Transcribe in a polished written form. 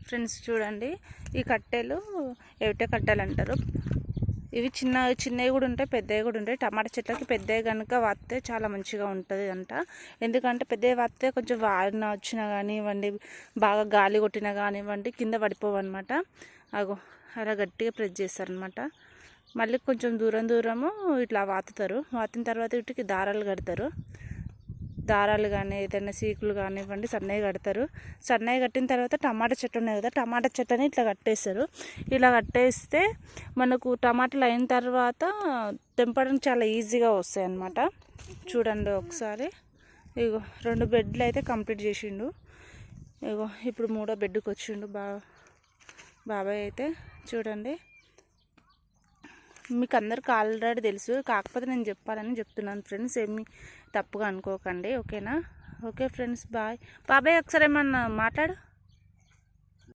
Friends చూడండి, ఈ కట్టెలు ఏమిటో కట్టెలు అంటారు. ఇవి చిన్నవి కూడా ఉంటాయి, పెద్దవి కూడా ఉంటాయి. టమాటా చెట్లకి పెద్దవి కనుక వాడితే చాలా మంచిగా ఉంటుంది అంట. ఎందుకంటే పెద్దవి వాడితే కొంచెం వాడిన వచ్చినా కానివ్వండి, బాగా గాలి కొట్టినా కానివ్వండి, కింద పడిపోవు అనమాట. అగో అలా గట్టిగా ప్రెస్ చేస్తారనమాట. మళ్ళీ కొంచెం దూరము ఇట్లా వాతుతారు. వాతిన తర్వాత వీటికి దారాలు కడతారు. దారాలు కానీ ఏదైనా సీకులు కానివ్వండి సన్నగా కడతారు. సన్నగా కట్టిన తర్వాత టమాటా చెట్టు ఉన్నాయి కదా, టమాటా చెట్టుని ఇట్లా కట్టేస్తారు. ఇలా కట్టేస్తే మనకు టమాటాలు అయిన తర్వాత తెంపడానికి చాలా ఈజీగా వస్తాయి అన్నమాట. చూడండి ఒకసారి. ఇగో 2 బెడ్లు అయితే కంప్లీట్ చేసిండు. ఇగో ఇప్పుడు 3వ బెడ్కి వచ్చిండు బాబాయ్ అయితే. చూడండి, మీకు అందరికి ఆల్రెడీ తెలుసు, కాకపోతే నేను చెప్పాలని చెప్తున్నాను ఫ్రెండ్స్. ఏమి తప్పుగా అనుకోకండి, ఓకేనా? Okay friends, bye. బాబాయ్ ఒకసారి ఏమన్నా మాట్లాడు.